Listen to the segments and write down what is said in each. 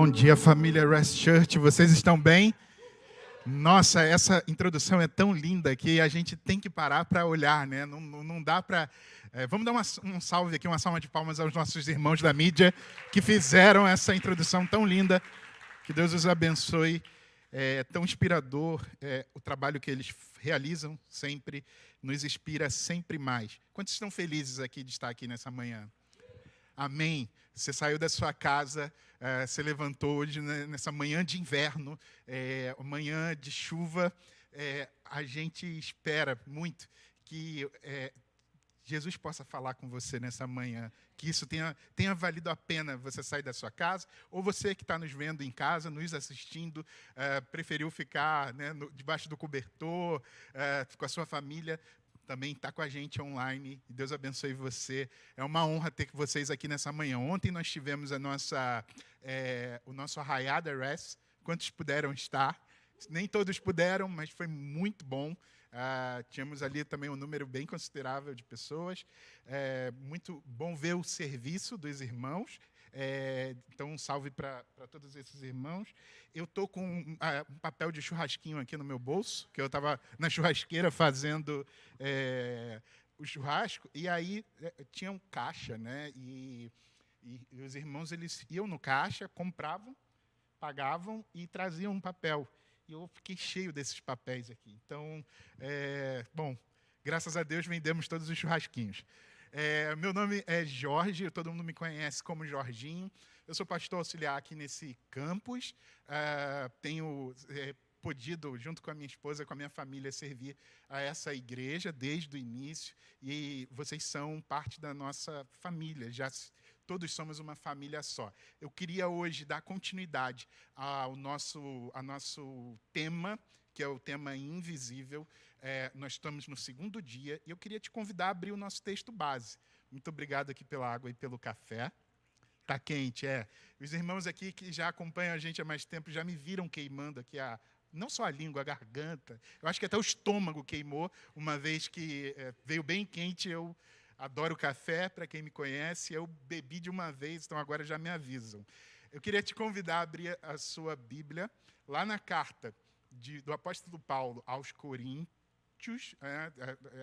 Bom dia, família Rest Church. Vocês estão bem? Nossa, essa introdução é tão linda que a gente tem que parar para olhar, né? Não dá para... vamos dar um salve aqui, uma salva de palmas aos nossos irmãos da mídia que fizeram essa introdução tão linda. Que Deus os abençoe. É tão inspirador o trabalho que eles realizam sempre, nos inspira sempre mais. Quantos estão felizes aqui de estar aqui nessa manhã? Amém. Você saiu da sua casa, você levantou hoje nessa manhã de inverno, manhã de chuva. A gente espera muito que Jesus possa falar com você nessa manhã, que isso tenha valido a pena você sair da sua casa, ou você que está nos vendo em casa, nos assistindo, preferiu ficar, né, debaixo do cobertor, com a sua família, também está com a gente online. Deus abençoe você. É uma honra ter vocês aqui nessa manhã. Ontem nós tivemos o nosso Arraiada Rest. Quantos puderam estar? Nem todos puderam, mas foi muito bom. Tínhamos ali também um número bem considerável de pessoas. Muito bom ver o serviço dos irmãos. Então, um salve para todos esses irmãos. Eu estou com um papel de churrasquinho aqui no meu bolso, que eu estava na churrasqueira fazendo o churrasco, e aí tinha um caixa, né? E os irmãos eles iam no caixa, compravam, pagavam e traziam um papel. E eu fiquei cheio desses papéis aqui. Então, bom, graças a Deus vendemos todos os churrasquinhos. Meu nome é Jorge, todo mundo me conhece como Jorginho. Eu sou pastor auxiliar aqui nesse campus. Tenho podido, junto com a minha esposa, com a minha família, servir a essa igreja desde o início. E vocês são parte da nossa família, todos somos uma família só. Eu queria hoje dar continuidade ao nosso tema, que é o tema invisível. Nós estamos no segundo dia e eu queria te convidar a abrir o nosso texto base. Muito obrigado aqui pela água e pelo café. Está quente, Os irmãos aqui que já acompanham a gente há mais tempo já me viram queimando aqui não só a língua, a garganta. Eu acho que até o estômago queimou, uma vez que veio bem quente. Eu adoro café, para quem me conhece. Eu bebi de uma vez, então agora já me avisam. Eu queria te convidar a abrir a sua Bíblia lá na carta do apóstolo Paulo aos Coríntios,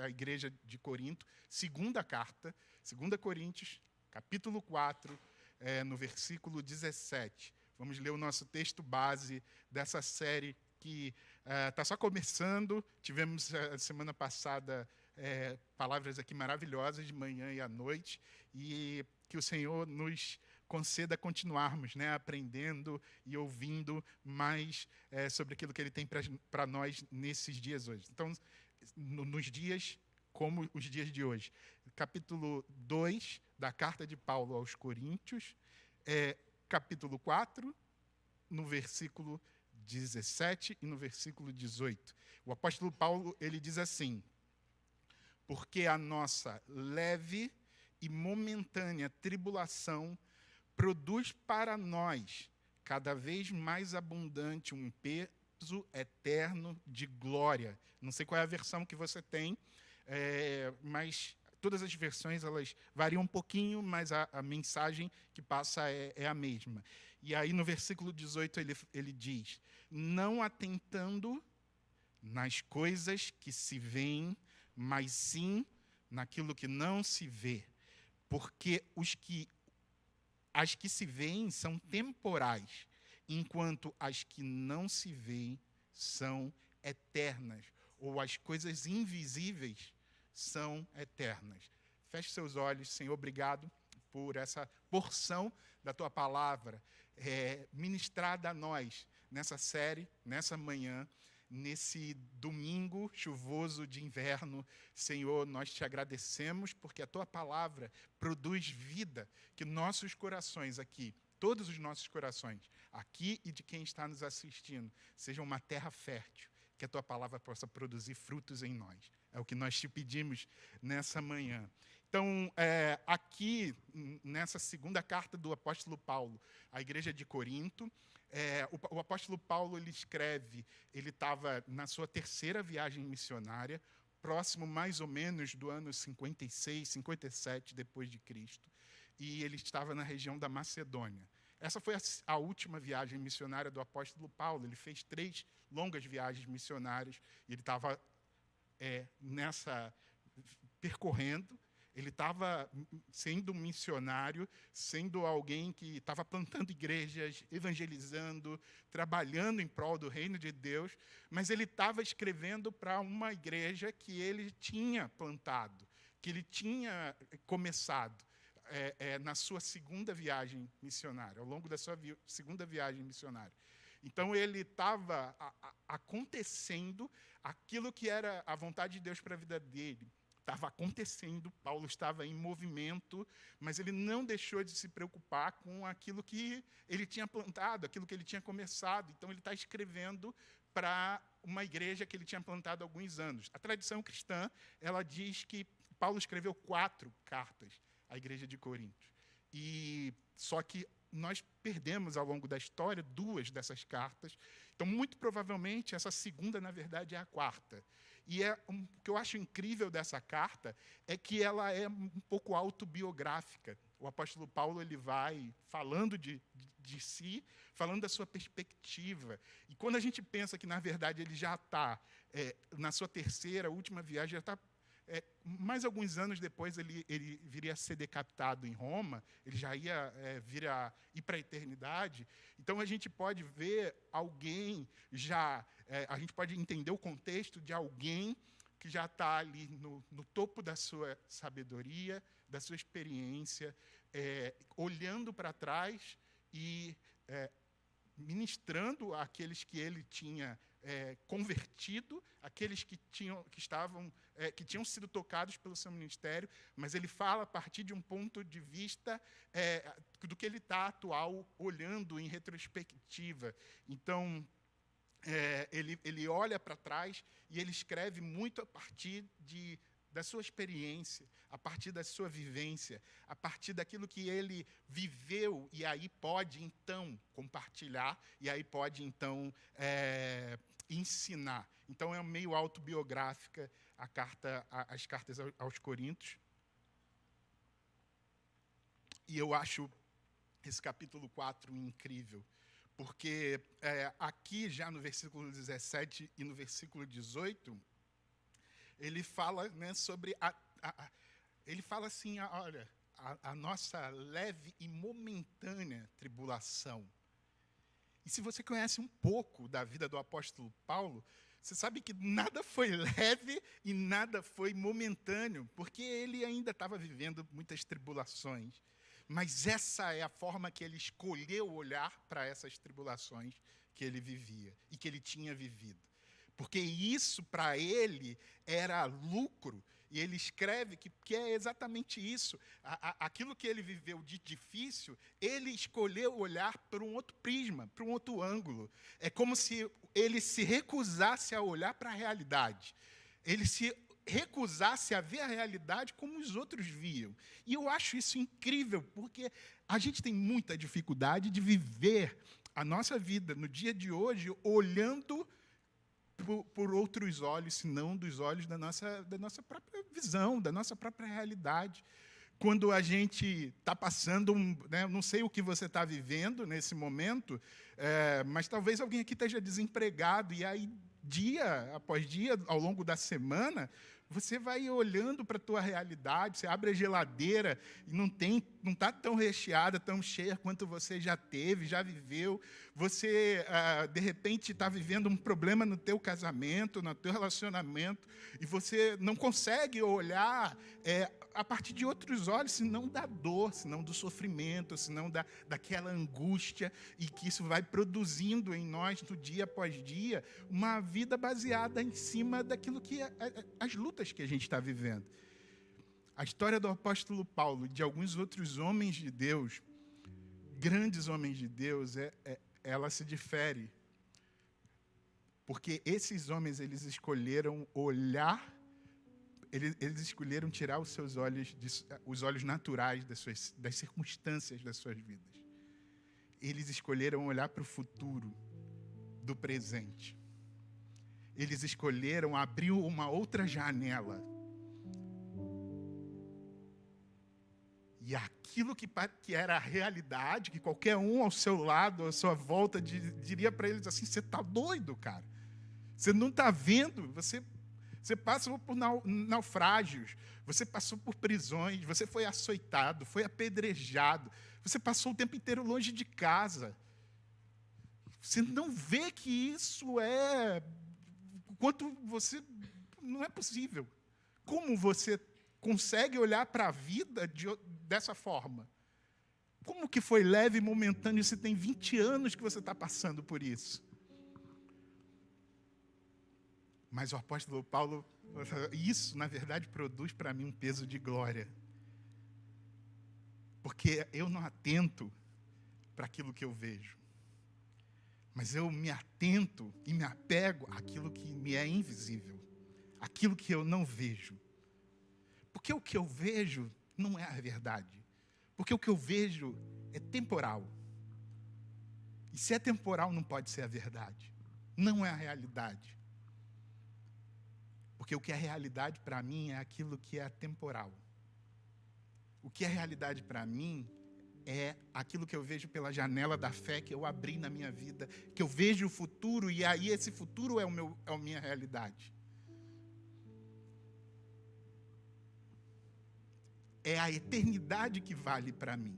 a igreja de Corinto, segunda carta, 2 Coríntios, capítulo 4, no versículo 17. Vamos ler o nosso texto base dessa série que está só começando. Tivemos a semana passada palavras aqui maravilhosas de manhã e à noite, e que o Senhor nos conceda continuarmos, né, aprendendo e ouvindo mais sobre aquilo que Ele tem para nós nesses dias hoje. Então, nos dias como os dias de hoje. Capítulo 2 da carta de Paulo aos Coríntios, capítulo 4, no versículo 17 e no versículo 18. O apóstolo Paulo ele diz assim: porque a nossa leve e momentânea tribulação produz para nós cada vez mais abundante um peso eterno de glória. Não sei qual é a versão que você tem, mas todas as versões elas variam um pouquinho, mas a mensagem que passa é a mesma. E aí no versículo 18 ele diz: não atentando nas coisas que se veem, mas sim naquilo que não se vê. Porque as que se veem são temporais, enquanto as que não se veem são eternas. Ou as coisas invisíveis são eternas. Feche seus olhos, Senhor, obrigado por essa porção da Tua palavra ministrada a nós nessa série, nessa manhã, nesse domingo chuvoso de inverno. Senhor, nós te agradecemos porque a Tua palavra produz vida, que nossos corações aqui, todos os nossos corações, aqui e de quem está nos assistindo, sejam uma terra fértil, que a Tua palavra possa produzir frutos em nós. É o que nós te pedimos nessa manhã. Então, aqui, nessa segunda carta do apóstolo Paulo à igreja de Corinto, o apóstolo Paulo ele escreve, ele estava na sua terceira viagem missionária, próximo mais ou menos do ano 56, 57 depois de Cristo, e ele estava na região da Macedônia. Essa foi a última viagem missionária do apóstolo Paulo. Ele fez 3 longas viagens missionárias. E ele estava percorrendo. Ele estava sendo um missionário, sendo alguém que estava plantando igrejas, evangelizando, trabalhando em prol do reino de Deus, mas ele estava escrevendo para uma igreja que ele tinha plantado, que ele tinha começado na sua segunda viagem missionária, ao longo da sua segunda viagem missionária. Então, ele estava acontecendo aquilo que era a vontade de Deus para a vida dele. Estava acontecendo, Paulo estava em movimento, mas ele não deixou de se preocupar com aquilo que ele tinha plantado, aquilo que ele tinha começado. Então, ele está escrevendo para uma igreja que ele tinha plantado há alguns anos. A tradição cristã, ela diz que Paulo escreveu 4 cartas à igreja de Corinto. Só que nós perdemos, ao longo da história, 2 dessas cartas. Então, muito provavelmente, essa segunda, na verdade, é a 4ª. E o que eu acho incrível dessa carta é que ela é um pouco autobiográfica. O apóstolo Paulo ele vai falando de si, falando da sua perspectiva. E quando a gente pensa que, na verdade, ele já está na sua terceira, última viagem, já está mais alguns anos depois ele viria a ser decapitado em Roma, ele já ia ir para a eternidade. Então, a gente pode ver alguém a gente pode entender o contexto de alguém que já está ali no topo da sua sabedoria, da sua experiência, olhando para trás e ministrando àqueles que ele tinha convertido, aqueles que tinham sido tocados pelo seu ministério, mas ele fala a partir de um ponto de vista do que ele está atual, olhando em retrospectiva. Então, ele olha para trás e ele escreve muito a partir da sua experiência, a partir da sua vivência, a partir daquilo que ele viveu, e aí pode, então, compartilhar, e aí pode, então, ensinar. Então, é meio autobiográfica as cartas aos Coríntios. E eu acho esse capítulo 4 incrível, porque aqui, já no versículo 17 e no versículo 18, ele fala, né, sobre ele fala assim, olha, a nossa leve e momentânea tribulação. E se você conhece um pouco da vida do apóstolo Paulo, você sabe que nada foi leve e nada foi momentâneo, porque ele ainda estava vivendo muitas tribulações. Mas essa é a forma que ele escolheu olhar para essas tribulações que ele vivia e que ele tinha vivido. Porque isso, para ele, era lucro. E ele escreve que é exatamente isso. Aquilo que ele viveu de difícil, ele escolheu olhar por um outro prisma, por um outro ângulo. É como se ele se recusasse a olhar para a realidade. Ele se recusasse a ver a realidade como os outros viam. E eu acho isso incrível, porque a gente tem muita dificuldade de viver a nossa vida no dia de hoje olhando por outros olhos, senão dos olhos da nossa própria visão, da nossa própria realidade. Quando a gente está passando, não sei o que você está vivendo nesse momento, mas talvez alguém aqui esteja desempregado, e aí, dia após dia, ao longo da semana, você vai olhando para a tua realidade, você abre a geladeira e não está tão recheada, tão cheia quanto você já teve, já viveu. Você, de repente, está vivendo um problema no teu casamento, no teu relacionamento, e você não consegue olhar a partir de outros olhos, senão da dor, senão do sofrimento, senão daquela angústia, e que isso vai produzindo em nós, no dia após dia, uma vida baseada em cima daquilo que as lutas que a gente está vivendo. A história do apóstolo Paulo e de alguns outros homens de Deus, grandes homens de Deus, ela se difere. Porque esses homens, eles escolheram olhar, eles escolheram tirar os seus olhos, os olhos naturais das circunstâncias das suas vidas. Eles escolheram olhar para o futuro do presente. Eles escolheram abrir uma outra janela. E aquilo que era a realidade, que qualquer um ao seu lado, à sua volta, diria para eles assim: você está doido, cara? Você não está vendo? Você passou por naufrágios, você passou por prisões, você foi açoitado, foi apedrejado, você passou o tempo inteiro longe de casa. Você não vê que isso é... Quanto você... Não é possível. Como você consegue olhar para a vida dessa forma? Como que foi leve e momentâneo se tem 20 anos que você está passando por isso? Mas o apóstolo Paulo, isso, na verdade, produz para mim um peso de glória. Porque eu não atento para aquilo que eu vejo. Mas eu me atento e me apego àquilo que me é invisível. Aquilo que eu não vejo. Porque o que eu vejo não é a verdade. Porque o que eu vejo é temporal. E se é temporal, não pode ser a verdade. Não é a realidade. Porque o que é realidade para mim é aquilo que é temporal. O que é realidade para mim é aquilo que eu vejo pela janela da fé que eu abri na minha vida, que eu vejo o futuro e aí esse futuro é a minha realidade. É a eternidade que vale para mim.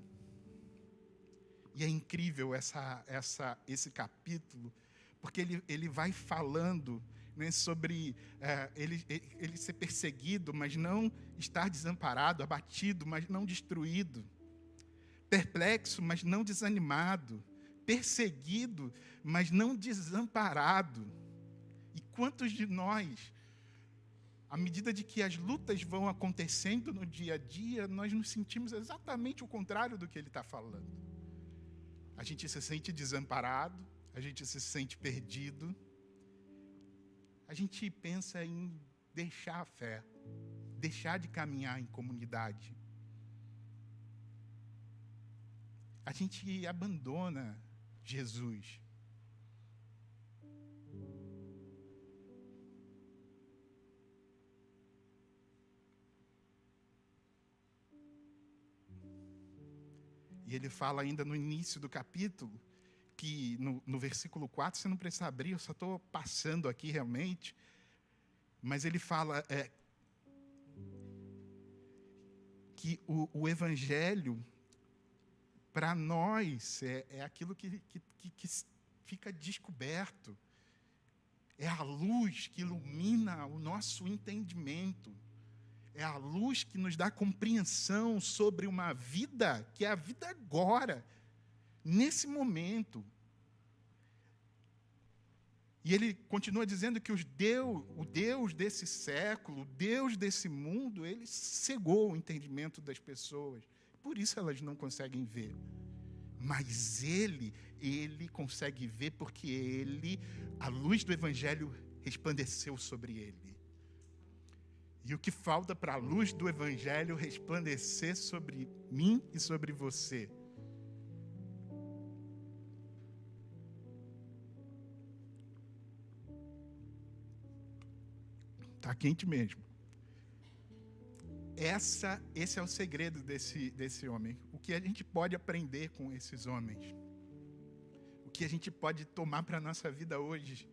E é incrível esse capítulo, porque ele vai falando, né, sobre ele ser perseguido, mas não estar desamparado, abatido, mas não destruído, perplexo, mas não desanimado, perseguido, mas não desamparado. E quantos de nós, à medida de que as lutas vão acontecendo no dia a dia, nós nos sentimos exatamente o contrário do que ele está falando. A gente se sente desamparado, a gente se sente perdido, a gente pensa em deixar a fé, deixar de caminhar em comunidade. A gente abandona Jesus. E ele fala ainda no início do capítulo, que no versículo 4, você não precisa abrir, eu só estou passando aqui realmente, mas ele fala que o Evangelho, para nós, é aquilo que fica descoberto, é a luz que ilumina o nosso entendimento, é a luz que nos dá compreensão sobre uma vida que é a vida agora, nesse momento. E ele continua dizendo que o Deus desse século, o Deus desse mundo, ele cegou o entendimento das pessoas. Por isso elas não conseguem ver. Mas ele consegue ver porque a luz do Evangelho resplandeceu sobre ele. E o que falta para a luz do Evangelho resplandecer sobre mim e sobre você? Está quente mesmo. Esse é o segredo desse homem. O que a gente pode aprender com esses homens? O que a gente pode tomar para a nossa vida hoje?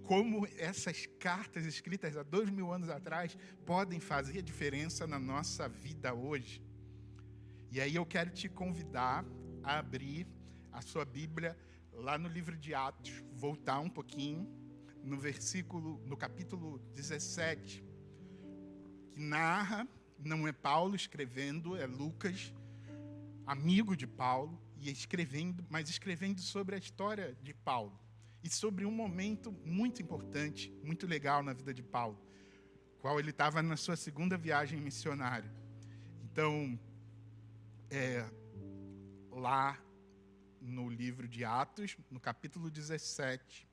Como essas cartas escritas há 2000 anos atrás podem fazer diferença na nossa vida hoje? E aí eu quero te convidar a abrir a sua Bíblia lá no livro de Atos, voltar um pouquinho no capítulo 17, que narra, não é Paulo escrevendo, é Lucas, amigo de Paulo, mas escrevendo sobre a história de Paulo. E sobre um momento muito importante, muito legal na vida de Paulo, qual ele estava na sua segunda viagem missionária. Então, lá no livro de Atos, no capítulo 17.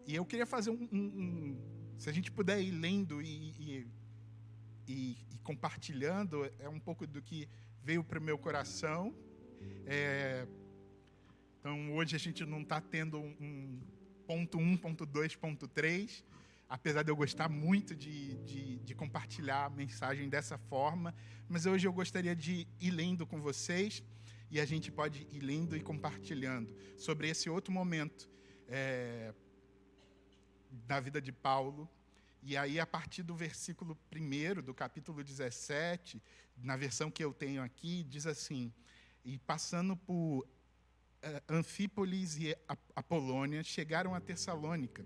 E eu queria fazer se a gente puder ir lendo e compartilhando, é um pouco do que veio para o meu coração. Então, hoje a gente não está tendo ponto 1, ponto 2, ponto 3. apesar de eu gostar muito de compartilhar a mensagem dessa forma, mas hoje eu gostaria de ir lendo com vocês, e a gente pode ir lendo e compartilhando sobre esse outro momento da vida de Paulo. E aí, a partir do versículo 1 do capítulo 17, na versão que eu tenho aqui, diz assim: e passando por Anfípolis e Apolônia, chegaram a Tessalônica,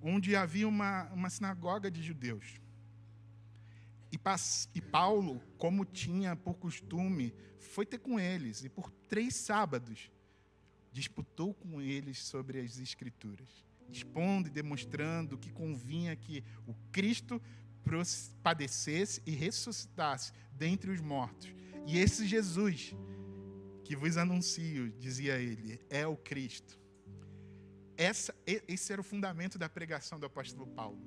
onde havia uma sinagoga de judeus. E Paulo, como tinha por costume, foi ter com eles, e por 3 sábados disputou com eles sobre as Escrituras, expondo e demonstrando que convinha que o Cristo padecesse e ressuscitasse dentre os mortos. E esse Jesus que vos anuncio, dizia ele, é o Cristo. Esse era o fundamento da pregação do apóstolo Paulo.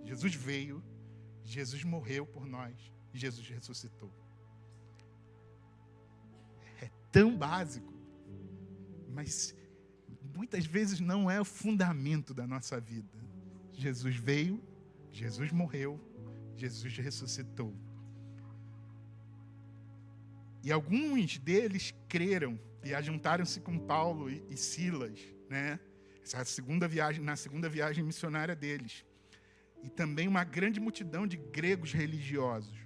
Jesus veio, Jesus morreu por nós, e Jesus ressuscitou. É tão básico, mas muitas vezes não é o fundamento da nossa vida. Jesus veio, Jesus morreu, Jesus ressuscitou. E alguns deles creram e ajuntaram-se com Paulo e Silas, né? Na segunda viagem missionária deles. E também uma grande multidão de gregos religiosos.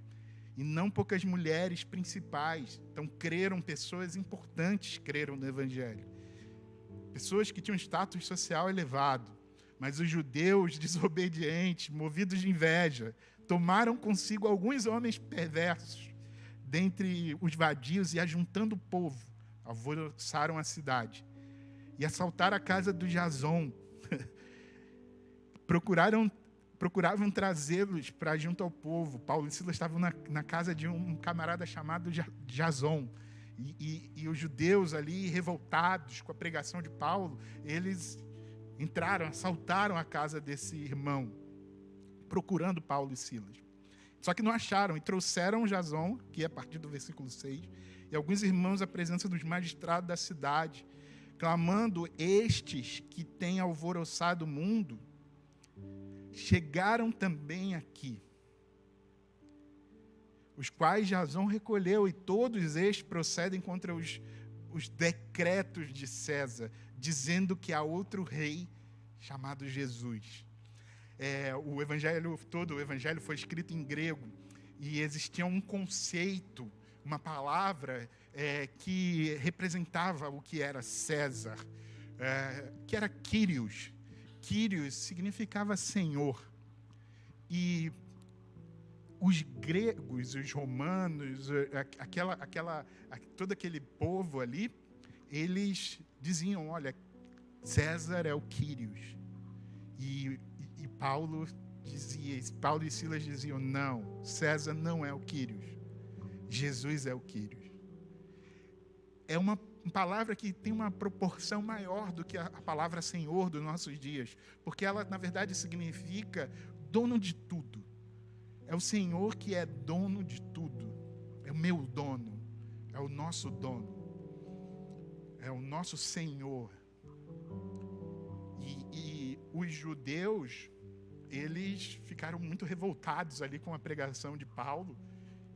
E não poucas mulheres principais. Então creram, pessoas importantes creram no Evangelho. Pessoas que tinham status social elevado. Mas os judeus desobedientes, movidos de inveja, tomaram consigo alguns homens perversos dentre os vadios e, ajuntando o povo, alvoroçaram a cidade e assaltaram a casa do Jason. Procuravam trazê-los para junto ao povo. Paulo e Silas estavam na casa de um camarada chamado Jason. E os judeus ali, revoltados com a pregação de Paulo, eles entraram, assaltaram a casa desse irmão, procurando Paulo e Silas. Só que não acharam, e trouxeram Jason, que é a partir do versículo 6, e alguns irmãos à presença dos magistrados da cidade, clamando: estes que têm alvoroçado o mundo, chegaram também aqui, os quais Jason recolheu, e todos estes procedem contra os decretos de César, dizendo que há outro rei chamado Jesus. O evangelho foi escrito em grego, e existia um conceito, uma palavra que representava o que era César, que era Kyrios. Kyrios significava Senhor. E os gregos, os romanos, todo aquele povo ali, eles diziam: olha, César é o Kyrios. E Paulo e Silas diziam: não, César não é o Kyrios, Jesus é o Kyrios. É uma palavra que tem uma proporção maior do que a palavra Senhor dos nossos dias, porque ela, na verdade, significa dono de tudo. É o Senhor que é dono de tudo. É o meu dono, é o nosso dono, é o nosso Senhor. E os judeus, eles ficaram muito revoltados ali com a pregação de Paulo,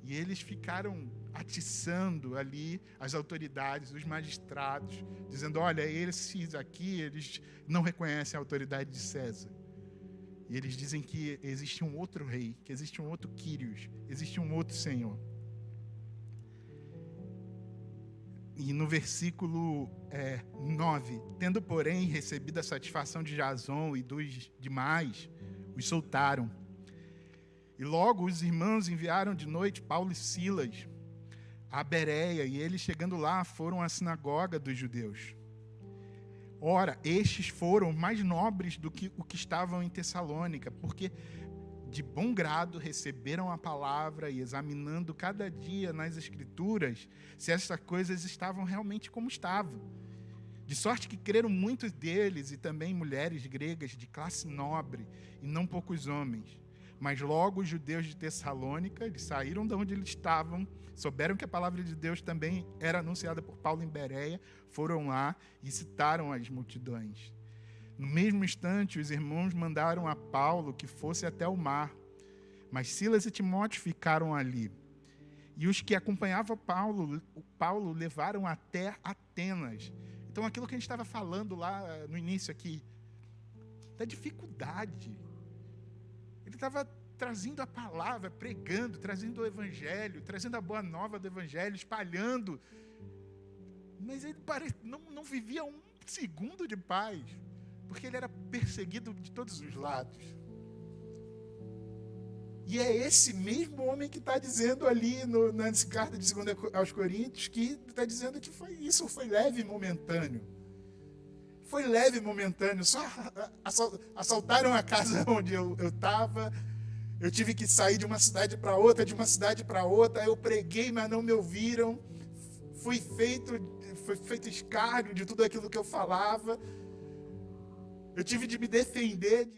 e eles ficaram atiçando ali as autoridades, os magistrados, dizendo: olha, esses aqui, eles não reconhecem a autoridade de César. E eles dizem que existe um outro rei, que existe um outro Kyrios, existe um outro Senhor. E no versículo 9, tendo, porém, recebido a satisfação de Jason e dos demais, os soltaram. E logo os irmãos enviaram de noite Paulo e Silas a Bereia, e eles, chegando lá, foram à sinagoga dos judeus. Ora, estes foram mais nobres do que o que estavam em Tessalônica, porque de bom grado receberam a palavra e, examinando cada dia nas Escrituras, se essas coisas estavam realmente como estavam. De sorte que creram muitos deles, e também mulheres gregas de classe nobre, e não poucos homens. Mas logo os judeus de Tessalônica, eles saíram de onde eles estavam, souberam que a palavra de Deus também era anunciada por Paulo em Bereia, foram lá e citaram as multidões. No mesmo instante, os irmãos mandaram a Paulo que fosse até o mar, mas Silas e Timóteo ficaram ali. E os que acompanhavam Paulo levaram até Atenas. Então, aquilo que a gente estava falando lá no início aqui, da dificuldade. Ele estava trazendo a palavra, pregando, trazendo o evangelho, trazendo a boa nova do evangelho, espalhando. Mas ele não vivia um segundo de paz, porque ele era perseguido de todos os lados. E é esse mesmo homem que está dizendo ali na carta de 2 aos Coríntios, que está dizendo que foi leve e momentâneo. Foi leve e momentâneo. Só assaltaram a casa onde eu estava. Eu tive que sair de uma cidade para outra, Eu preguei, mas não me ouviram. Foi feito escárnio de tudo aquilo que eu falava. Eu tive de me defender.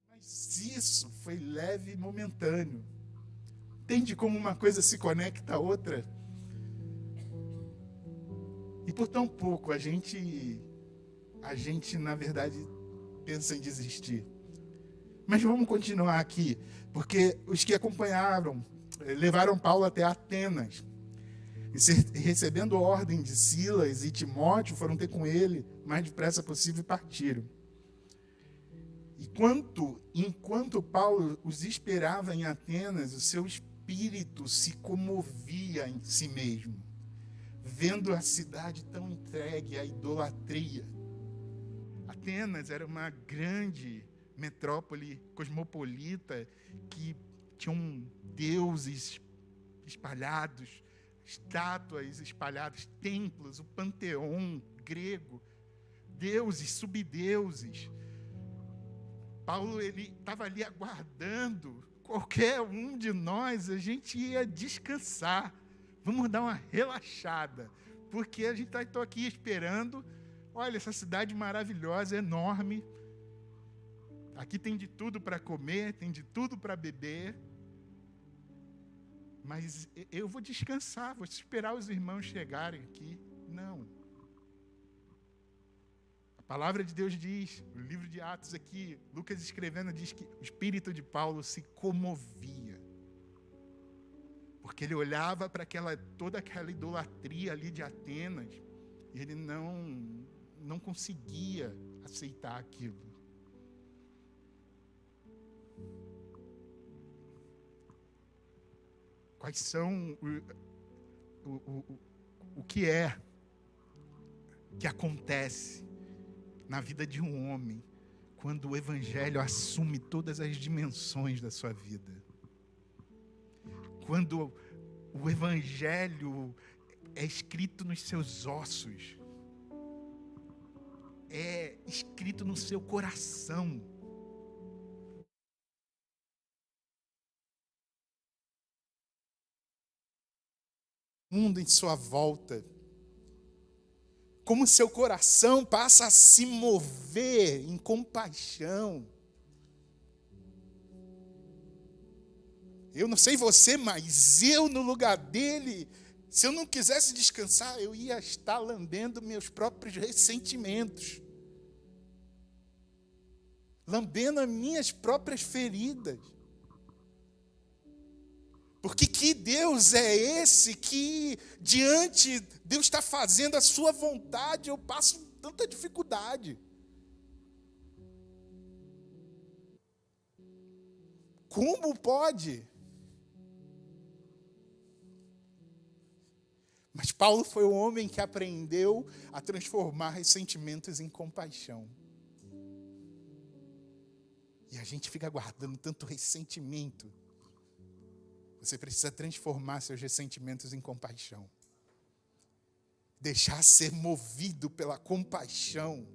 Mas isso foi leve e momentâneo. Entende como uma coisa se conecta à outra? E por tão pouco a gente, na verdade, pensa em desistir. Mas vamos continuar aqui, porque os que acompanharam levaram Paulo até Atenas. E recebendo ordem de Silas e Timóteo, foram ter com ele o mais depressa possível e partiram. Enquanto Paulo os esperava em Atenas, o seu espírito se comovia em si mesmo, vendo a cidade tão entregue à idolatria. Atenas era uma grande metrópole cosmopolita que tinham deuses espalhados, estátuas espalhadas, templos, o panteão grego, deuses, subdeuses. Paulo estava ali aguardando. Qualquer um de nós, a gente ia descansar. Vamos dar uma relaxada, porque a gente está aqui esperando. Olha, essa cidade maravilhosa, enorme. Aqui tem de tudo para comer, tem de tudo para beber. Mas eu vou descansar, vou esperar os irmãos chegarem aqui. Não. A palavra de Deus diz, no livro de Atos aqui, Lucas escrevendo, diz que o espírito de Paulo se comovia. Porque ele olhava para toda aquela idolatria ali de Atenas e ele não conseguia aceitar aquilo. Quais são o que acontece na vida de um homem quando o evangelho assume todas as dimensões da sua vida? Quando o evangelho é escrito nos seus ossos, é escrito no seu coração. Mundo em sua volta, como seu coração passa a se mover em compaixão. Eu não sei você, mas eu no lugar dele, se eu não quisesse descansar, eu ia estar lambendo meus próprios ressentimentos, lambendo as minhas próprias feridas. Porque que Deus é esse que, Deus está fazendo a sua vontade, eu passo tanta dificuldade? Como pode? Mas Paulo foi o homem que aprendeu a transformar ressentimentos em compaixão. E a gente fica guardando tanto ressentimento. Você precisa transformar seus ressentimentos em compaixão. Deixar ser movido pela compaixão.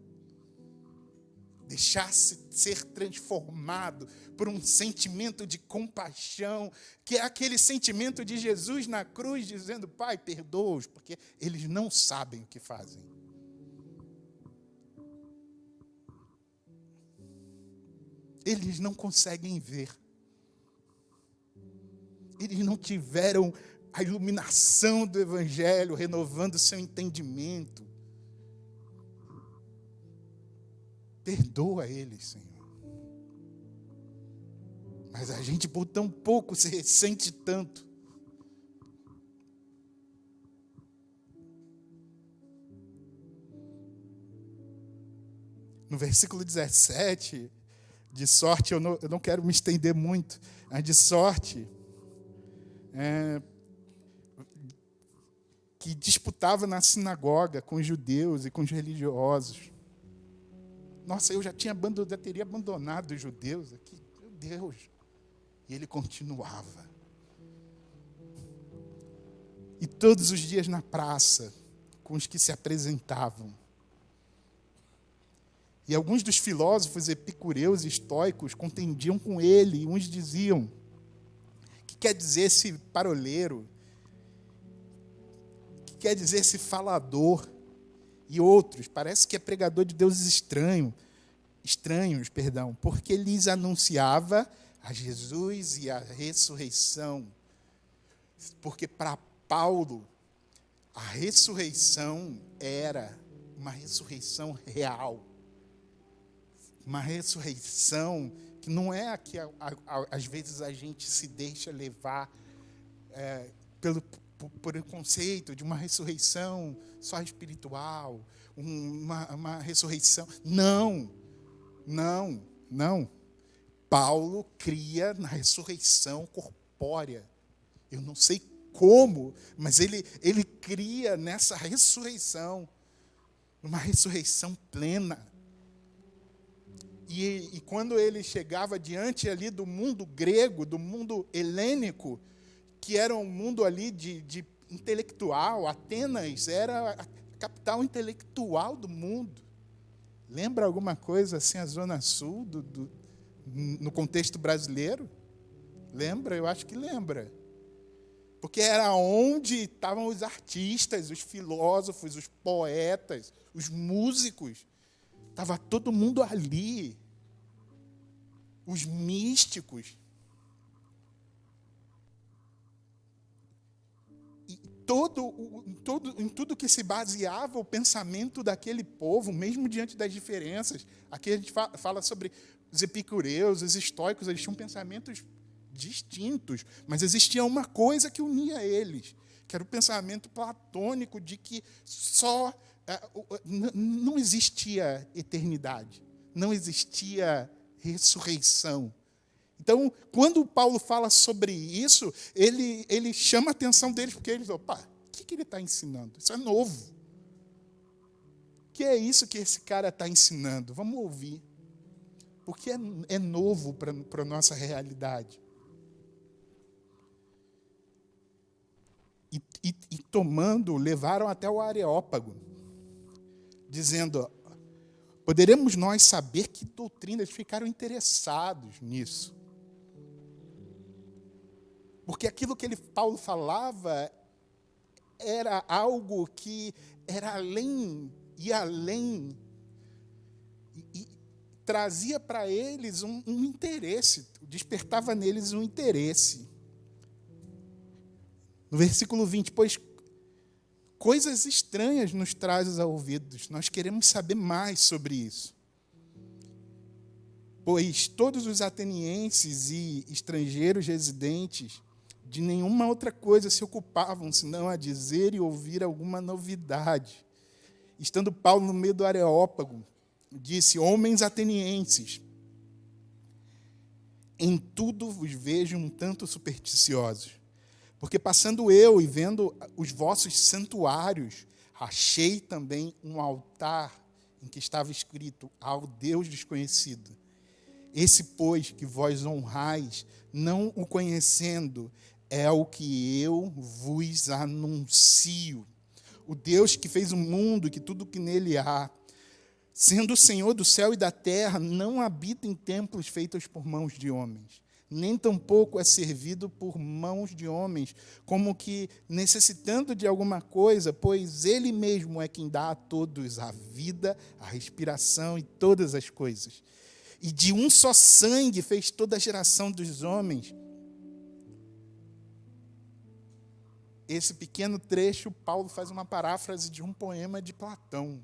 Deixar-se ser transformado por um sentimento de compaixão, que é aquele sentimento de Jesus na cruz, dizendo: Pai, perdoa-os, porque eles não sabem o que fazem. Eles não conseguem ver. Eles não tiveram a iluminação do Evangelho renovando seu entendimento. Perdoa eles, Senhor. Mas a gente, por tão pouco, se ressente tanto. No versículo 17, de sorte, eu não quero me estender muito, mas de sorte, que disputava na sinagoga com os judeus e com os religiosos. Nossa, eu já teria abandonado os judeus aqui, meu Deus. E ele continuava. E todos os dias na praça, com os que se apresentavam. E alguns dos filósofos epicureus e estoicos contendiam com ele, e uns diziam: o que quer dizer esse paroleiro? O que quer dizer esse falador? E outros, parece que é pregador de deuses estranhos, porque lhes anunciava a Jesus e a ressurreição. Porque para Paulo, a ressurreição era uma ressurreição real. Uma ressurreição que não é a que às vezes a gente se deixa levar pelo preconceito de uma ressurreição só espiritual, uma ressurreição. Não. Paulo cria na ressurreição corpórea. Eu não sei como, mas ele cria nessa ressurreição, uma ressurreição plena. E quando ele chegava diante ali do mundo grego, do mundo helênico, que era um mundo ali de intelectual, Atenas era a capital intelectual do mundo. Lembra alguma coisa assim, a Zona Sul, no contexto brasileiro? Lembra? Eu acho que lembra. Porque era onde estavam os artistas, os filósofos, os poetas, os músicos. Estava todo mundo ali. Os místicos. E em tudo que se baseava o pensamento daquele povo, mesmo diante das diferenças. Aqui a gente fala sobre os epicureus, os estoicos, eles tinham pensamentos distintos, mas existia uma coisa que unia eles, que era o pensamento platônico de que não existia eternidade, não existia ressurreição. Então, quando Paulo fala sobre isso, ele chama a atenção deles, porque eles, o que ele está ensinando? Isso é novo. O que é isso que esse cara está ensinando? Vamos ouvir. Porque é novo para a nossa realidade. E tomando, levaram até o Areópago, dizendo: poderemos nós saber que doutrina? Eles ficaram interessados nisso. Porque aquilo que Paulo falava era algo que era além, e trazia para eles um interesse, despertava neles um interesse. No versículo 20, pois coisas estranhas nos trazes a ouvidos, nós queremos saber mais sobre isso. Pois todos os atenienses e estrangeiros residentes de nenhuma outra coisa se ocupavam, senão a dizer e ouvir alguma novidade. Estando Paulo no meio do Areópago, disse: homens atenienses, em tudo vos vejo um tanto supersticiosos, porque passando eu e vendo os vossos santuários, achei também um altar em que estava escrito: ao Deus desconhecido. Esse, pois, que vós honrais, não o conhecendo, é o que eu vos anuncio. O Deus que fez o mundo e que tudo que nele há, sendo o Senhor do céu e da terra, não habita em templos feitos por mãos de homens, nem tampouco é servido por mãos de homens, como que necessitando de alguma coisa, pois ele mesmo é quem dá a todos a vida, a respiração e todas as coisas. E de um só sangue fez toda a geração dos homens. Esse pequeno trecho, Paulo faz uma paráfrase de um poema de Platão.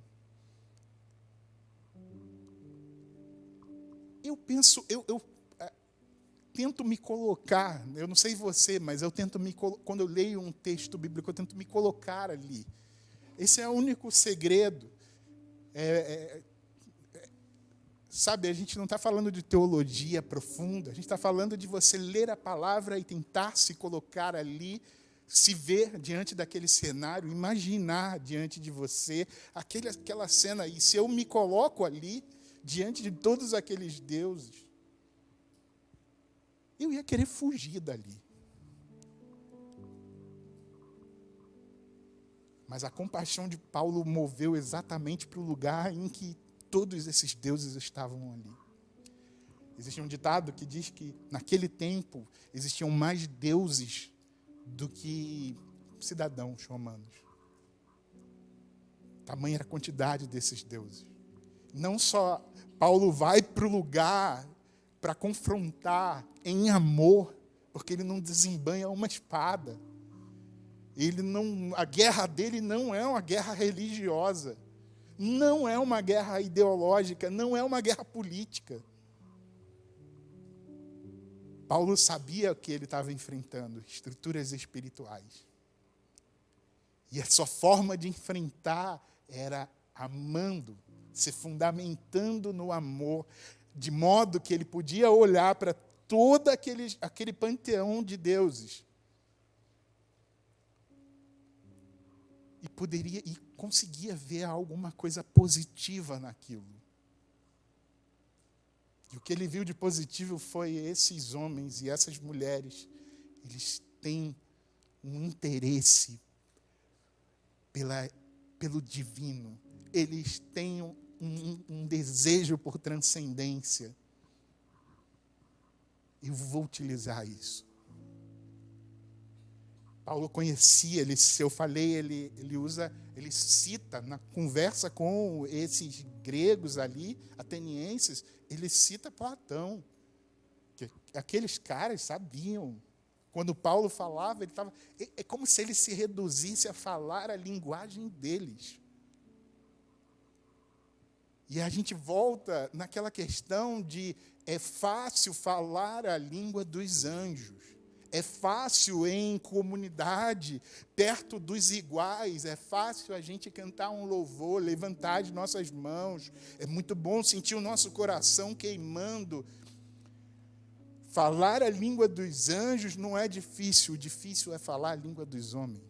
eu penso, eu tento me colocar, eu não sei você, mas eu tento quando eu leio um texto bíblico, eu tento me colocar ali. Esse é o único segredo. Sabe, a gente não está falando de teologia profunda, a gente está falando de você ler a palavra e tentar se colocar ali, se ver diante daquele cenário, imaginar diante de você aquela cena. E se eu me coloco ali, diante de todos aqueles deuses, eu ia querer fugir dali. Mas a compaixão de Paulo moveu exatamente para o lugar em que todos esses deuses estavam ali. Existe um ditado que diz que, naquele tempo, existiam mais deuses do que cidadãos romanos. Tamanha era a quantidade desses deuses. Não só Paulo vai para o lugar para confrontar em amor, porque ele não desembanha uma espada. A guerra dele não é uma guerra religiosa, não é uma guerra ideológica, não é uma guerra política. Paulo sabia o que ele estava enfrentando, estruturas espirituais. E a sua forma de enfrentar era amando, se fundamentando no amor, de modo que ele podia olhar para todo aquele panteão de deuses e conseguia ver alguma coisa positiva naquilo. E o que ele viu de positivo foi esses homens e essas mulheres, eles têm um interesse pelo divino, eles têm um desejo por transcendência. Eu vou utilizar isso. Paulo conhecia, ele cita na conversa com esses gregos ali, atenienses, ele cita Platão. Que aqueles caras sabiam. Quando Paulo falava, ele estava. É como se ele se reduzisse a falar a linguagem deles. E a gente volta naquela questão de é fácil falar a língua dos anjos. É fácil em comunidade, perto dos iguais, é fácil a gente cantar um louvor, levantar as nossas mãos, é muito bom sentir o nosso coração queimando. Falar a língua dos anjos não é difícil, o difícil é falar a língua dos homens.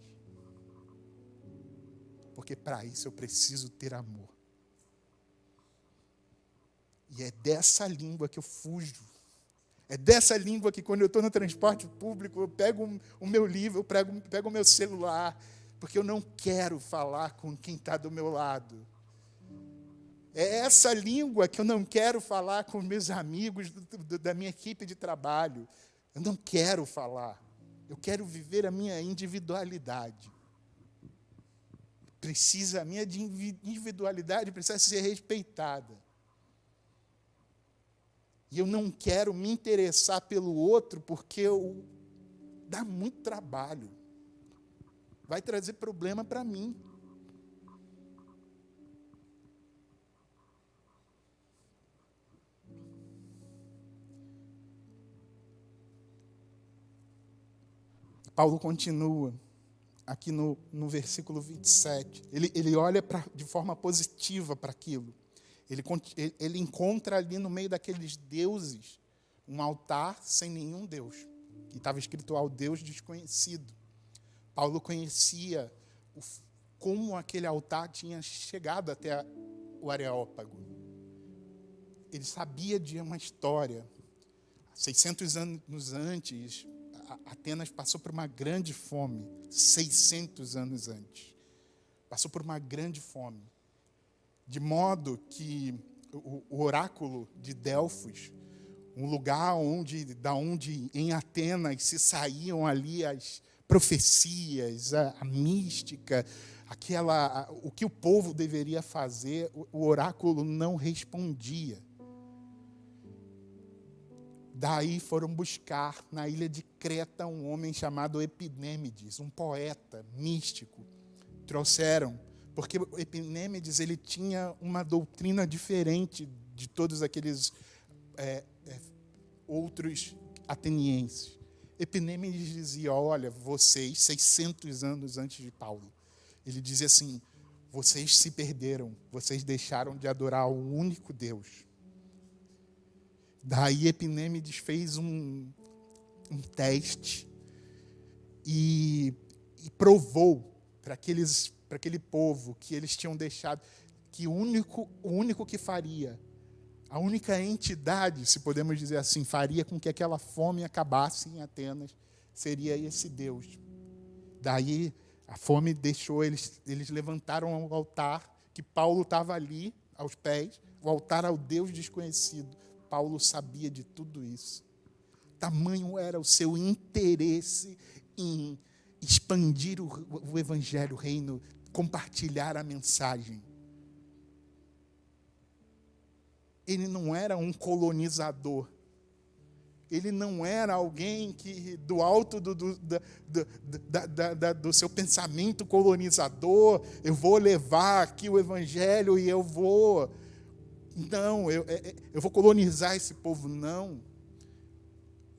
Porque para isso eu preciso ter amor. E é dessa língua que eu fujo. É dessa língua que, quando eu estou no transporte público, eu pego o meu livro, eu pego o meu celular, porque eu não quero falar com quem está do meu lado. É essa língua que eu não quero falar com meus amigos da minha equipe de trabalho. Eu não quero falar. Eu quero viver a minha individualidade. A minha individualidade precisa ser respeitada. E eu não quero me interessar pelo outro porque dá muito trabalho. Vai trazer problema para mim. Paulo continua aqui no versículo 27. Ele olha de forma positiva para aquilo. Ele encontra ali no meio daqueles deuses um altar sem nenhum Deus. E estava escrito ao Deus desconhecido. Paulo conhecia como aquele altar tinha chegado até o Areópago. Ele sabia de uma história. 600 anos antes, Atenas passou por uma grande fome. 600 anos antes. Passou por uma grande fome. De modo que o oráculo de Delfos, um lugar da onde em Atenas se saíam ali as profecias, a mística, o que o povo deveria fazer, o oráculo não respondia. Daí foram buscar na ilha de Creta um homem chamado Epinêmides, um poeta místico. Trouxeram, porque Epinêmides ele tinha uma doutrina diferente de todos aqueles outros atenienses. Epimênides dizia, olha, vocês, 600 anos antes de Paulo, ele dizia assim, vocês se perderam, vocês deixaram de adorar o único Deus. Daí Epimênides fez um teste e provou para aquele povo que eles tinham deixado, que o único que faria, a única entidade, se podemos dizer assim, faria com que aquela fome acabasse em Atenas, seria esse Deus. Daí a fome deixou, eles levantaram o altar, que Paulo estava ali, aos pés, o altar ao Deus desconhecido. Paulo sabia de tudo isso. Tamanho era o seu interesse em expandir o evangelho, o reino, compartilhar a mensagem. Ele não era um colonizador. Ele não era alguém que, do alto do seu pensamento colonizador, eu vou levar aqui o evangelho e eu vou... Não, eu vou colonizar esse povo, não.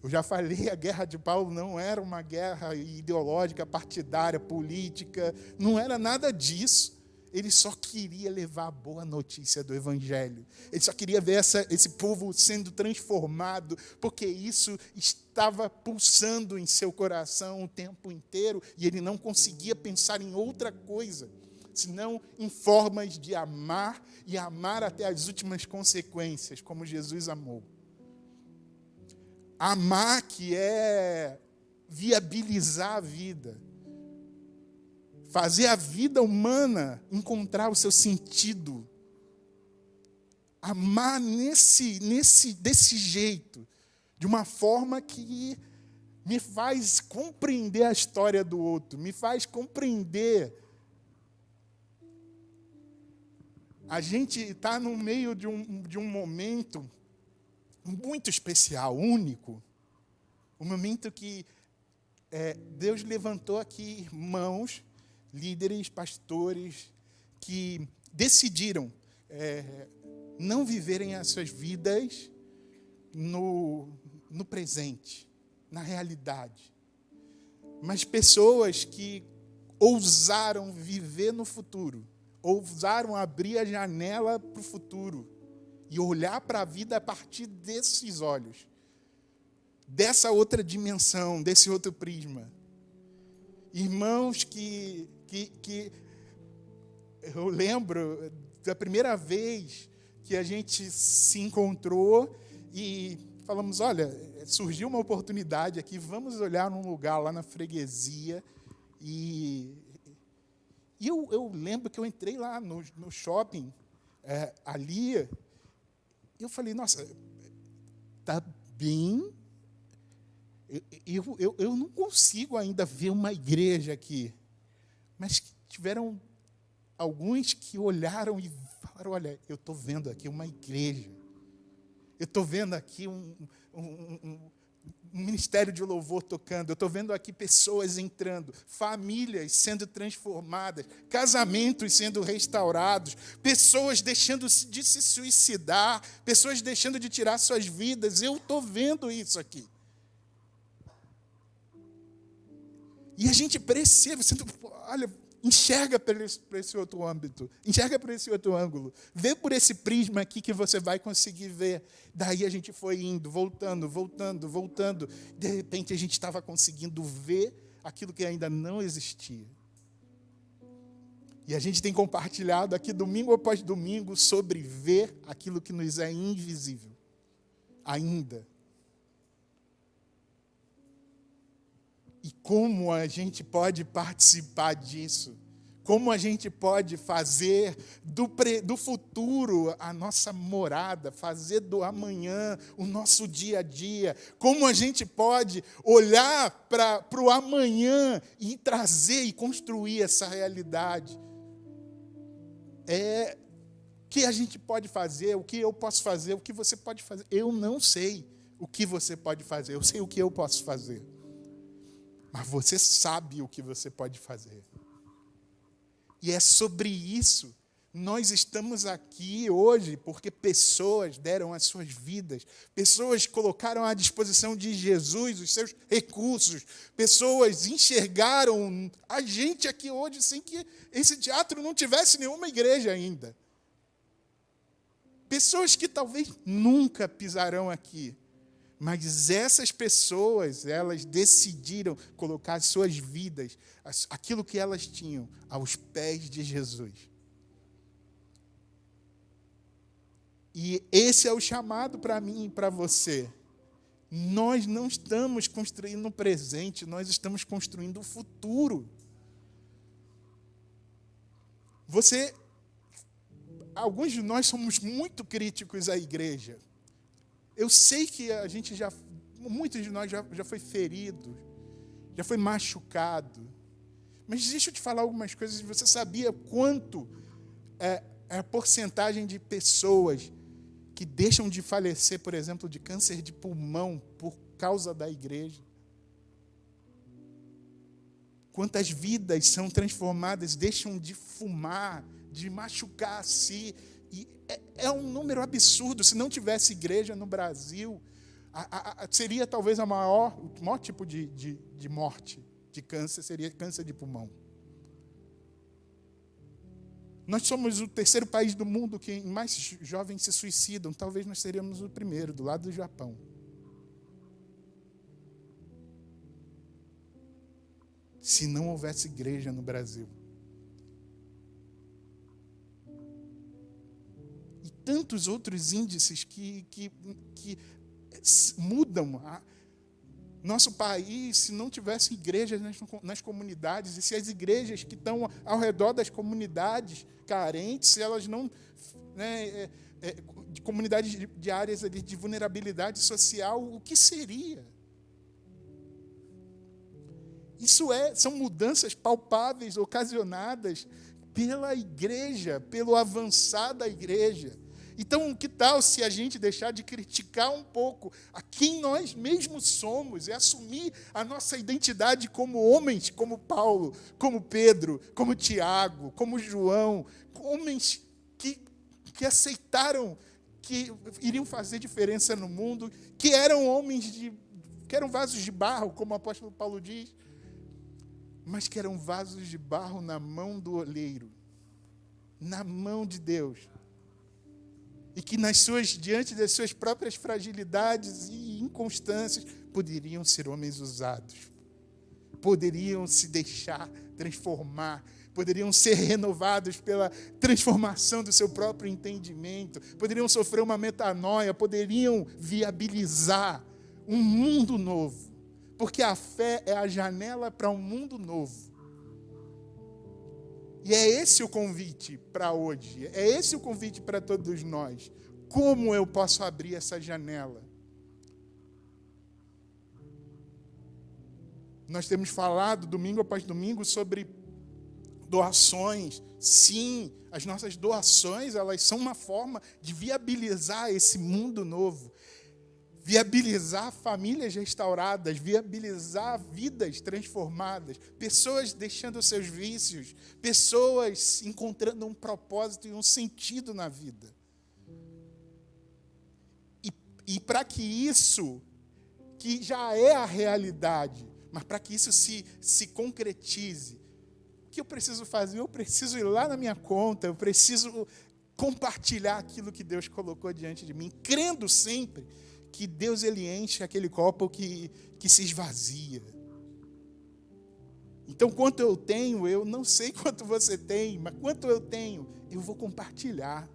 Eu já falei, a guerra de Paulo não era uma guerra ideológica, partidária, política, não era nada disso. Ele só queria levar a boa notícia do evangelho. Ele só queria ver esse povo sendo transformado, porque isso estava pulsando em seu coração o tempo inteiro, e ele não conseguia pensar em outra coisa, senão em formas de amar, e amar até as últimas consequências, como Jesus amou. Amar, que é viabilizar a vida. Fazer a vida humana encontrar o seu sentido. Amar desse jeito, de uma forma que me faz compreender a história do outro, me faz compreender. A gente está no meio de um momento muito especial, único. Um momento que Deus levantou aqui irmãos, líderes, pastores, que decidiram não viverem as suas vidas no presente, na realidade. Mas pessoas que ousaram viver no futuro, ousaram abrir a janela para o futuro e olhar para a vida a partir desses olhos, dessa outra dimensão, desse outro prisma. Irmãos que eu lembro da primeira vez que a gente se encontrou e falamos, olha, surgiu uma oportunidade aqui, vamos olhar num lugar lá na freguesia. E eu lembro que eu entrei lá no shopping, ali, e eu falei, nossa, tá bem... Eu não consigo ainda ver uma igreja aqui. Mas tiveram alguns que olharam e falaram, olha, eu estou vendo aqui uma igreja. Eu estou vendo aqui um ministério de louvor tocando. Eu estou vendo aqui pessoas entrando, famílias sendo transformadas, casamentos sendo restaurados, pessoas deixando de se suicidar, pessoas deixando de tirar suas vidas. Eu estou vendo isso aqui. E a gente precisa, olha, enxerga para esse outro âmbito, enxerga para esse outro ângulo, vê por esse prisma aqui que você vai conseguir ver. Daí a gente foi indo, voltando. De repente a gente estava conseguindo ver aquilo que ainda não existia. E a gente tem compartilhado aqui domingo após domingo sobre ver aquilo que nos é invisível ainda. E como a gente pode participar disso? Como a gente pode fazer do futuro a nossa morada, fazer do amanhã o nosso dia a dia? Como a gente pode olhar para o amanhã e trazer e construir essa realidade? O que a gente pode fazer, o que eu posso fazer, o que você pode fazer? Eu não sei o que você pode fazer, eu sei o que eu posso fazer. Mas você sabe o que você pode fazer. E é sobre isso, Nós estamos aqui hoje porque pessoas deram as suas vidas, pessoas colocaram à disposição de Jesus os seus recursos, pessoas enxergaram a gente aqui hoje sem que esse teatro não tivesse nenhuma igreja ainda. Pessoas que talvez nunca pisarão aqui, mas essas pessoas, elas decidiram colocar as suas vidas, aquilo que elas tinham, aos pés de Jesus. E esse é o chamado para mim e para você. Nós não estamos construindo o presente, nós estamos construindo o futuro. Alguns de nós somos muito críticos à igreja. Eu sei que muitos de nós já foi ferido, já foi machucado. Mas deixa eu te falar algumas coisas. Você sabia quanto é a porcentagem de pessoas que deixam de falecer, por exemplo, de câncer de pulmão por causa da igreja? Quantas vidas são transformadas, deixam de fumar, de machucar a si? E é um número absurdo. Se não tivesse igreja no Brasil, seria talvez o maior tipo de morte de câncer, seria câncer de pulmão. Nós somos o terceiro país do mundo que mais jovens se suicidam. Talvez nós seríamos o primeiro, do lado do Japão. Se não houvesse igreja no Brasil. E tantos outros índices que mudam nosso país, se não tivesse igrejas nas comunidades, e se as igrejas que estão ao redor das comunidades carentes, se elas não... de comunidades de áreas de vulnerabilidade social, o que seria? São mudanças palpáveis, ocasionadas pela igreja, pelo avançar da igreja. Então, que tal se a gente deixar de criticar um pouco a quem nós mesmos somos e assumir a nossa identidade como homens, como Paulo, como Pedro, como Tiago, como João, homens que aceitaram que iriam fazer diferença no mundo, que eram homens que eram vasos de barro, como o apóstolo Paulo diz, mas que eram vasos de barro na mão do oleiro, na mão de Deus. E que diante das suas próprias fragilidades e inconstâncias, poderiam ser homens usados. Poderiam se deixar transformar. Poderiam ser renovados pela transformação do seu próprio entendimento. Poderiam sofrer uma metanoia. Poderiam viabilizar um mundo novo. Porque a fé é a janela para um mundo novo. E é esse o convite para hoje, é esse o convite para todos nós. Como eu posso abrir essa janela? Nós temos falado domingo após domingo sobre doações. Sim, as nossas doações, elas são uma forma de viabilizar esse mundo novo. Viabilizar famílias restauradas, viabilizar vidas transformadas, pessoas deixando seus vícios, pessoas encontrando um propósito e um sentido na vida. E para que isso, que já é a realidade, mas para que isso se concretize, o que eu preciso fazer? Eu preciso ir lá na minha conta, eu preciso compartilhar aquilo que Deus colocou diante de mim, crendo sempre que Deus, ele enche aquele copo que se esvazia. Então, quanto eu tenho, eu não sei quanto você tem, mas quanto eu tenho, eu vou compartilhar.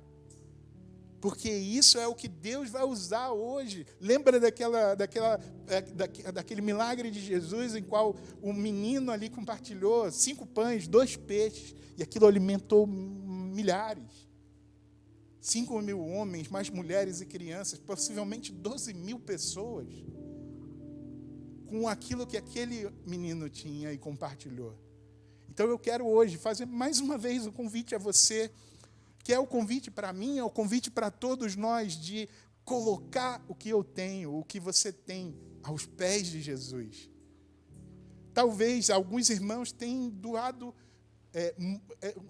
Porque isso é o que Deus vai usar hoje. Lembra daquele milagre de Jesus, em qual o menino ali compartilhou 5 pães, 2 peixes, e aquilo alimentou milhares. 5.000 homens, mais mulheres e crianças, possivelmente 12.000 pessoas, com aquilo que aquele menino tinha e compartilhou. Então eu quero hoje fazer mais uma vez um convite a você, que é o convite para mim, é o convite para todos nós, de colocar o que eu tenho, o que você tem, aos pés de Jesus. Talvez alguns irmãos tenham doado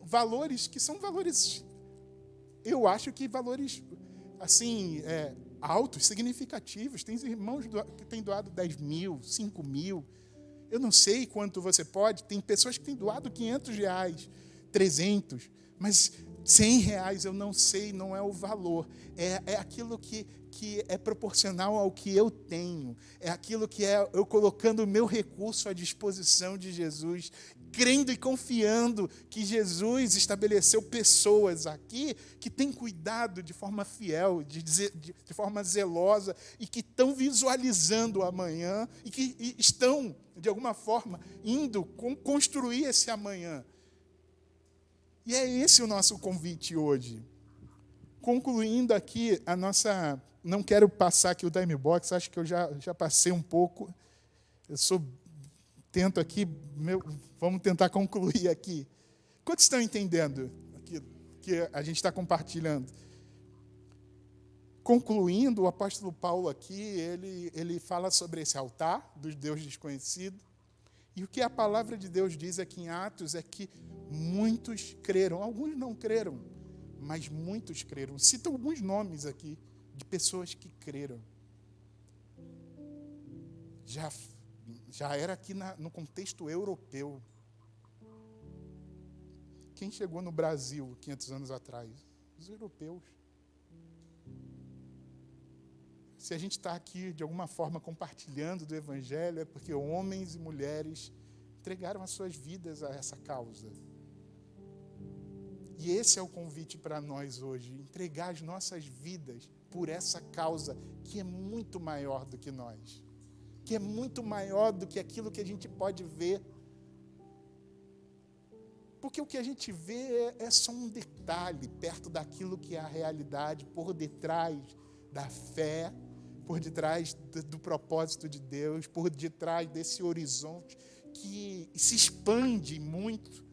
valores que são valores eu acho que valores, assim, altos, significativos. Tem irmãos que têm doado 10 mil, 5 mil. Eu não sei quanto você pode. Tem pessoas que têm doado R$500, 300, mas R$100 eu não sei, não é o valor. É aquilo que é proporcional ao que eu tenho. É aquilo que é eu colocando o meu recurso à disposição de Jesus, crendo e confiando que Jesus estabeleceu pessoas aqui que têm cuidado de forma fiel, de forma zelosa, e que estão visualizando o amanhã e que estão, de alguma forma, indo construir esse amanhã. E é esse o nosso convite hoje. Concluindo aqui a nossa... Não quero passar aqui o time box, acho que eu já passei um pouco. Tento aqui, vamos tentar concluir aqui. Quantos estão entendendo aquilo que a gente está compartilhando? Concluindo, o apóstolo Paulo aqui, ele fala sobre esse altar do Deus desconhecido. E o que a palavra de Deus diz aqui em Atos é que muitos creram. Alguns não creram, mas muitos creram. Cita alguns nomes aqui de pessoas que creram. Já era aqui no contexto europeu. Quem chegou no Brasil 500 anos atrás? Os europeus. Se a gente está aqui, de alguma forma, compartilhando do Evangelho, é porque homens e mulheres entregaram as suas vidas a essa causa. E esse é o convite para nós hoje, entregar as nossas vidas por essa causa que é muito maior do que nós, que é muito maior do que aquilo que a gente pode ver. Porque o que a gente vê é só um detalhe perto daquilo que é a realidade, por detrás da fé, por detrás do propósito de Deus, por detrás desse horizonte que se expande muito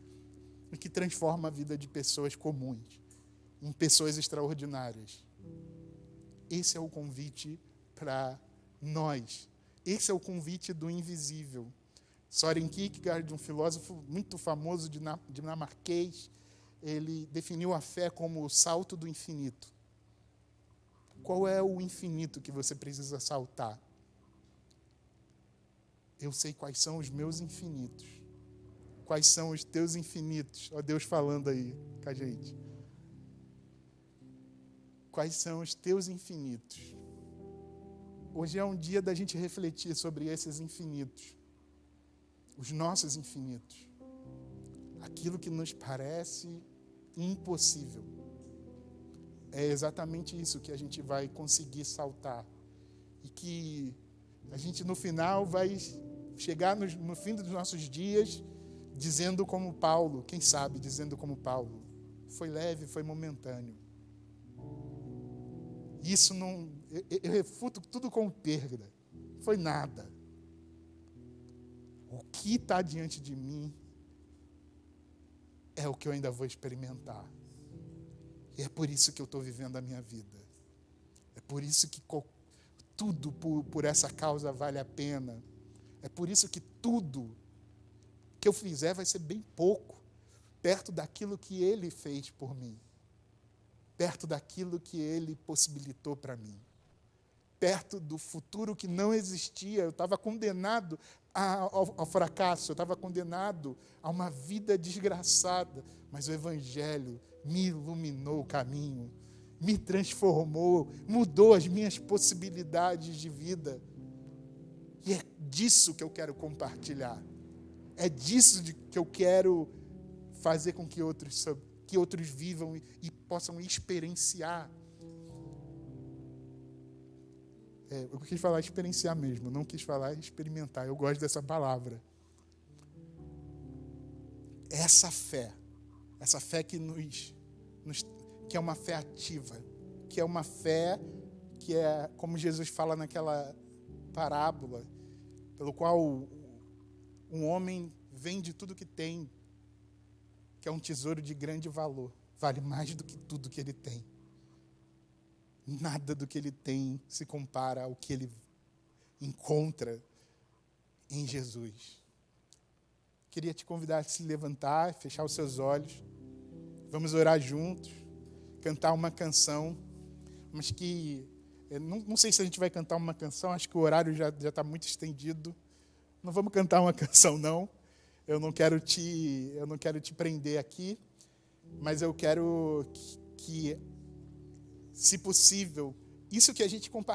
e que transforma a vida de pessoas comuns em pessoas extraordinárias. Esse é o convite para nós. Esse é o convite do invisível. Søren Kierkegaard, um filósofo muito famoso dinamarquês, ele definiu a fé como o salto do infinito. Qual é o infinito que você precisa saltar? Eu sei quais são os meus infinitos. Quais são os teus infinitos? Ó Deus falando aí com a gente. Quais são os teus infinitos? Hoje é um dia da gente refletir sobre esses infinitos. Os nossos infinitos. Aquilo que nos parece impossível. É exatamente isso que a gente vai conseguir saltar. E que a gente, no final, vai chegar no fim dos nossos dias dizendo como Paulo, quem sabe, dizendo como Paulo, foi leve, foi momentâneo. Isso não... Eu refuto tudo com perda. Foi nada. O que está diante de mim é o que eu ainda vou experimentar. E é por isso que eu estou vivendo a minha vida. É por isso que tudo por essa causa vale a pena. É por isso que tudo que eu fizer vai ser bem pouco, perto daquilo que Ele fez por mim. Perto daquilo que Ele possibilitou para mim. Perto do futuro que não existia. Eu estava condenado ao fracasso, eu estava condenado a uma vida desgraçada, mas o Evangelho me iluminou o caminho, me transformou, mudou as minhas possibilidades de vida. E é disso que eu quero compartilhar. É disso que eu quero fazer com que outros vivam e possam experienciar. Eu quis falar experienciar mesmo, não quis falar experimentar. Eu gosto dessa palavra. Essa fé que que é uma fé ativa, que é uma fé que é, como Jesus fala naquela parábola, pelo qual um homem vende tudo que tem, que é um tesouro de grande valor, vale mais do que tudo que ele tem. Nada do que ele tem se compara ao que ele encontra em Jesus. Queria te convidar a se levantar, fechar os seus olhos. Vamos orar juntos. cantar uma canção, mas que não sei se a gente vai cantar uma canção, acho que o horário já está muito estendido. Não vamos cantar uma canção, não. Eu não quero te prender aqui, mas eu quero que, se possível, isso que a gente compartilha